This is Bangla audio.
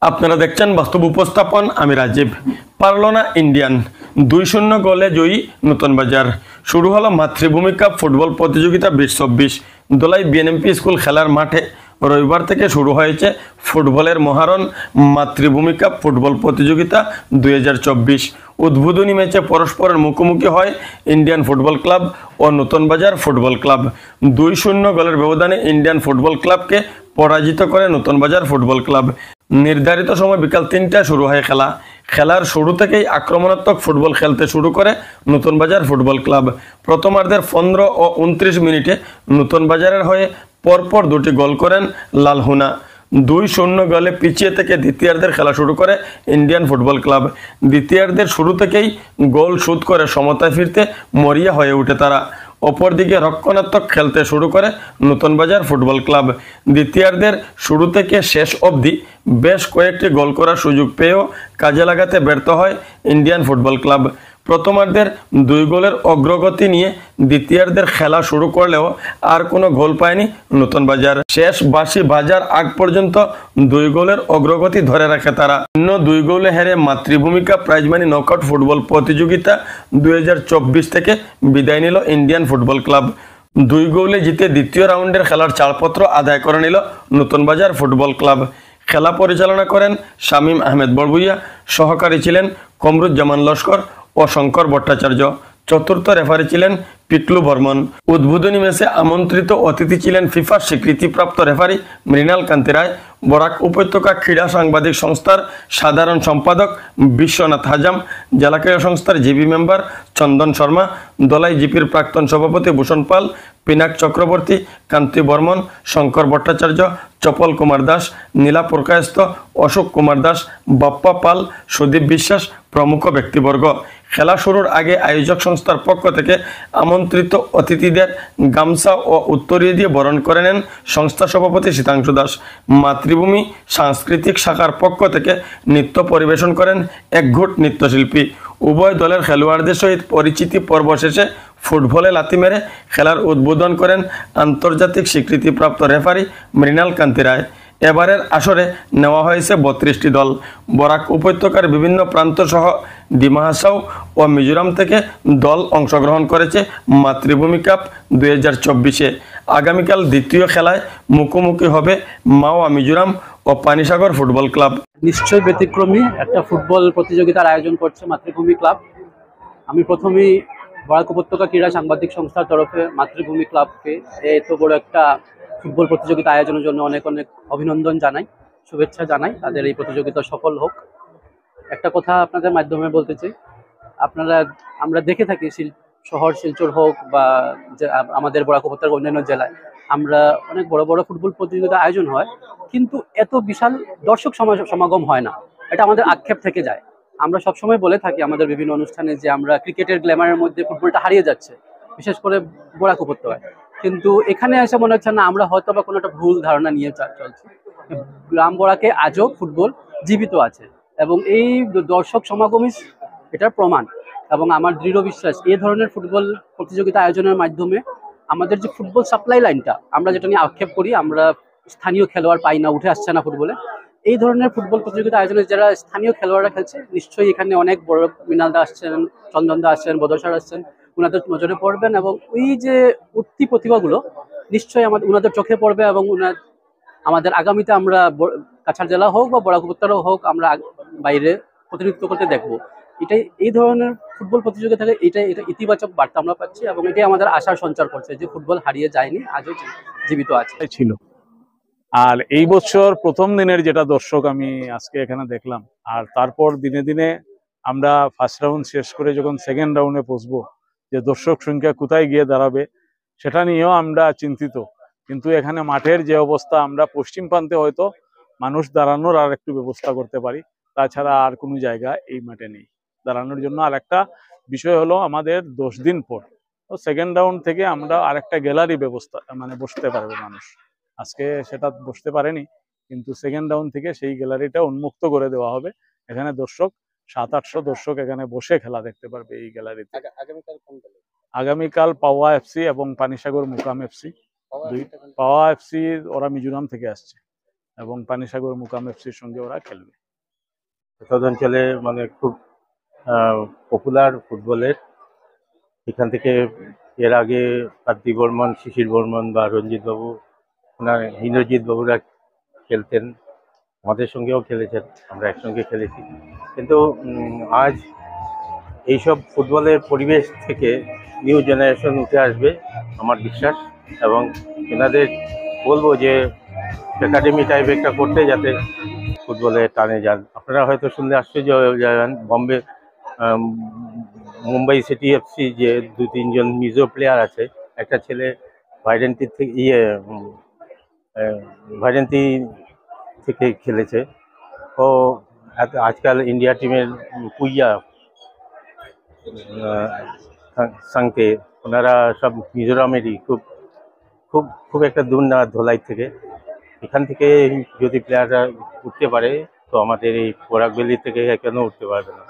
আপনারা দেখছেন বাস্তব উপস্থাপন। আমি রাজীব। পারল না ইন্ডিয়ান, 2-0 গোলে জয়ী নতুন বাজার। শুরু হলো মাতৃভূমি কাপ ফুটবল প্রতিযোগিতা 2024। দোলাই বিএনএমপি স্কুল খেলার মাঠে রবিবার থেকে শুরু হয়েছে ফুটবলের মহারণ মাতৃভূমি কাপ ফুটবল প্রতিযোগিতা 2024। উদ্বোধনী ম্যাচে পরস্পরের মুখোমুখি হয় ইন্ডিয়ান ফুটবল ক্লাব ও নতুন বাজার ফুটবল ক্লাব। 2-0 গোলের ব্যবধানে ইন্ডিয়ান ফুটবল ক্লাবকে পরাজিত করে নতুন বাজার ফুটবল ক্লাব। নির্ধারিত সময় বিকাল 3টায় শুরু হয় খেলা। খেলার শুরু থেকেই আক্রমণাত্মক ফুটবল খেলতে শুরু করে নতুন বাজার ফুটবল ক্লাব। প্রথমার্ধের 15 ও 29 মিনিটে নতুন বাজারের হয়ে পরপর দুটি গোল করেন লালহুনা। 2-0 গোলে পিছিয়ে থেকে দ্বিতীয়ার্ধের খেলা শুরু করে ইন্ডিয়ান ফুটবল ক্লাব। দ্বিতীয়ার্ধের শুরু থেকেই গোল শোধ করে সমতায় ফিরতে মরিয়া হয়ে ওঠে তারা। অপরদিকে রক্ষণাত্মক খেলতে শুরু করে নতুন বাজার ফুটবল ক্লাব। দ্বিতীয়ার্ধের শুরু থেকে শেষ অবধি বেশ কয়েকটি গোল করার সুযোগ পেয়েও কাজে লাগাতে ব্যর্থ হয় ইন্ডিয়ান ফুটবল ক্লাব। প্রথমার্ধের 2 গোলের অগ্রগতি নিয়ে দ্বিতীয়ার্ধের খেলা শুরু করলেও আর কোনো গোল পায়নি নতুন বাজার। শেষ বাঁশি বাজার আগ পর্যন্ত 2 গোলের অগ্রগতি ধরে রাখে তারা। 2 গোলে হেরে মাতৃভূমি কাপ প্রাইজমানি নকআউট ফুটবল প্রতিযোগিতা 2024 থেকে বিদায় নিল ইন্ডিয়ান ফুটবল ক্লাব। 2 গোলে জিতে দ্বিতীয় রাউন্ডের খেলার ছাড়পত্র আদায় করে নিল নতুন বাজার ফুটবল ক্লাব। খেলা পরিচালনা করেন শামীম আহমেদ বড়ভুইয়া, সহকারী ছিলেন কমরুজ্জামান লস্কর ও শঙ্কর ভট্টাচার্য, চতুর্থ রেফারি ছিলেন পিকলু বর্মন। উদ্বোধনী ম্যাচে আমন্ত্রিত অতিথি ছিলেন ফিফার স্বীকৃতিপ্রাপ্ত রেফারি মৃণাল কান্তি রায়, বরাক উপত্যকা ক্রীড়া সাংবাদিক সংস্থার সাধারণ সম্পাদক বিশ্বনাথ হাজাম, জেলা ক্রীড়া সংস্থার জিবি মেম্বার চন্দন শর্মা, দলাই জিপির প্রাক্তন সভাপতি ভূষণ পাল, পিনাক চক্রবর্তী, কান্তি বর্মন, শঙ্কর ভট্টাচার্য, চপল কুমার দাস, নীলা পুরকায়স্থ, অশোক কুমার দাস, বাপ্পা পাল, সুদীপ বিশ্বাস প্রমুখ ব্যক্তিবর্গ। খেলা শুরুর আগে আয়োজক সংস্থার পক্ষ থেকে আমন্ত্রিত অতিথিদের গামছা ও উত্তরীয় দিয়ে বরণ করে নেন সংস্থা সভাপতি শীতাংশু দাস। মাতৃভূমি সাংস্কৃতিক শাখার পক্ষ থেকে নৃত্য পরিবেশন করেন একঘুট নৃত্যশিল্পী। উভয় দলের খেলোয়াড়দের সহিত পরিচিতি পর্ব শেষে ফুটবলে লাথি মেরে খেলার উদ্বোধন করেন আন্তর্জাতিক স্বীকৃতিপ্রাপ্ত রেফারি মৃণাল কান্তি রায়। এবারের আসরে নেওয়া হয়েছে 32টি দল। বরাক উপত্যকার বিভিন্ন প্রান্ত সহ ডিমা হাসাও ও মিজোরাম থেকে দল অংশগ্রহণ করেছে মাতৃভূমি কাপ 2024-এ। আগামীকাল দ্বিতীয় খেলায় মুখোমুখি হবে মাওয়া মিজোরাম ও পানিসাগর ফুটবল ক্লাব। নিশ্চয় ব্যতিক্রমী একটা ফুটবল প্রতিযোগিতার আয়োজন করছে মাতৃভূমি ক্লাব। আমি প্রথমেই বরাক উপত্যকা ক্রীড়া সাংবাদিক সংস্থার তরফে মাতৃভূমি ক্লাবকে এত বড় একটা ফুটবল প্রতিযোগিতা আয়োজনের জন্য অনেক অনেক অভিনন্দন জানাই, শুভেচ্ছা জানাই। তাদের এই প্রতিযোগিতা সফল হোক। একটা কথা আপনাদের মাধ্যমে বলতে চাই, আমরা দেখে থাকি শহর শিলচর হোক বা আমাদের বরাক উপত্যকার অন্যান্য জেলায় আমরা অনেক বড় বড় ফুটবল প্রতিযোগিতা আয়োজন হয়, কিন্তু এত বিশাল দর্শক সমাগম হয় না। এটা আমাদের আক্ষেপ থেকে যায়। আমরা সবসময় বলে থাকি আমাদের বিভিন্ন অনুষ্ঠানে যে আমরা ক্রিকেটের গ্ল্যামারের মধ্যে ফুটবলটা হারিয়ে যাচ্ছে, বিশেষ করে বরাক উপত্যকায়। কিন্তু এখানে এসে মনে হচ্ছে না, আমরা হয়তো বা কোনো একটা ভুল ধারণা নিয়ে চলছি। গ্রাম বরাকে আজও ফুটবল জীবিত আছে এবং এই দর্শক সমাগমই এটার প্রমাণ। এবং আমার দৃঢ় বিশ্বাস এই ধরনের ফুটবল প্রতিযোগিতা আয়োজনের মাধ্যমে আমাদের যে ফুটবল সাপ্লাই লাইনটা আমরা যেটা নিয়ে আক্ষেপ করি, আমরা স্থানীয় খেলোয়াড় পাই না, উঠে আসছে না ফুটবলে, এই ধরনের ফুটবল প্রতিযোগিতা আয়োজনে যারা স্থানীয় খেলোয়াড়রা খেলছে, নিশ্চয়ই এখানে অনেক বড় মৃণাল দা আসছেন, চন্দন দা আসছেন, বদর স্যার আসছেন, ওনাদের নজরে পড়বেন এবং ওই যে উঠতি প্রতিভাগুলো নিশ্চয়ই ওনাদের চোখে পড়বে এবং আমাদের আগামীতে আমরা কাছাড় জেলা হোক বা বরাক উপত্যকা হোক আমরা বাইরে প্রতিনিধিত্ব করতে দেখবো। এটাই এই ধরনের ফুটবল প্রতিযোগিতা থেকে এটা ইতিবাচক বার্তা আমরা পাচ্ছি এবং এটাই আমাদের আশার সঞ্চার করছে যে ফুটবল হারিয়ে যায়নি, আজও জীবিত আছে ছিল। আর এই বছর প্রথম দিনের যেটা দর্শক আমি আজকে এখানে দেখলাম, আর তারপর দিনে দিনে আমরা ফার্স্ট রাউন্ড শেষ করে যখন সেকেন্ড রাউন্ডে পৌঁছবো, যে দর্শক সংখ্যা কোথায় গিয়ে দাঁড়াবে সেটা নিয়েও আমরা চিন্তিত। কিন্তু এখানে মাঠের যে অবস্থা, আমরা পশ্চিম প্রান্তে হয়তো মানুষ দাঁড়ানোর আর একটু ব্যবস্থা করতে পারি, তাছাড়া আর কোনো জায়গা এই মাঠে নেই দাঁড়ানোর জন্য। আর একটা বিষয় হলো, আমাদের 10 দিন পর সেকেন্ড রাউন্ড থেকে আমরা আরেকটা গ্যালারি ব্যবস্থা বসতে পারবে মানুষ। আজকে সেটা বসতে পারেনি, কিন্তু সেকেন্ড রাউন্ড থেকে সেই গ্যালারিটা উন্মুক্ত করে দেওয়া হবে। এখানে দর্শক 700-800 দর্শক এখানে বসে খেলা দেখতে পারবে এই গ্যালারিতে। আগামীকাল পাওয়া এফসি এবং পানিসাগর মুকাম এফসি। পাওয়া এফসি ওরা মিজোরাম থেকে আসছে, এবং পানিসাগর মুকাম এফসির সঙ্গে ওরা খেলবে। অঞ্চলে মানে খুব পপুলার ফুটবলের। এখান থেকে এর আগে পার্থিব বর্মন, শিশির বর্মন বা রঞ্জিত বাবু, ওনার ইন্দ্রজিৎ বাবুরা খেলতেন, আমাদের সঙ্গেও খেলেছেন, আমরা একসঙ্গে খেলেছি। কিন্তু আজ এইসব ফুটবলের পরিবেশ থেকে নিউ জেনারেশন উঠে আসবে আমার বিশ্বাস, এবং এনাদের বলবো যে একাডেমি টাইপ একটা করতে, যাতে ফুটবলে টানে যান। আপনারা হয়তো শুনলে আশ্চর্য হয়ে যাবেন, বম্বে মুম্বাই সিটি এফসি যে 2-3 জন মিজো প্লেয়ার আছে, একটা ছেলে ভাইডেন্টি থেকে ভাইডেন্টি থেকে খেলেছে, ও আজকাল ইন্ডিয়া টিমের পুইয়া সাংতে, ওনারা সব মিজোরামেরই, খুব খুব খুব একটা দূর না ধোলাই থেকে। এখান থেকে যদি প্লেয়াররা উঠতে পারে, তো আমাদের এই বরাক ভ্যালি থেকে কেন উঠতে পারবে না।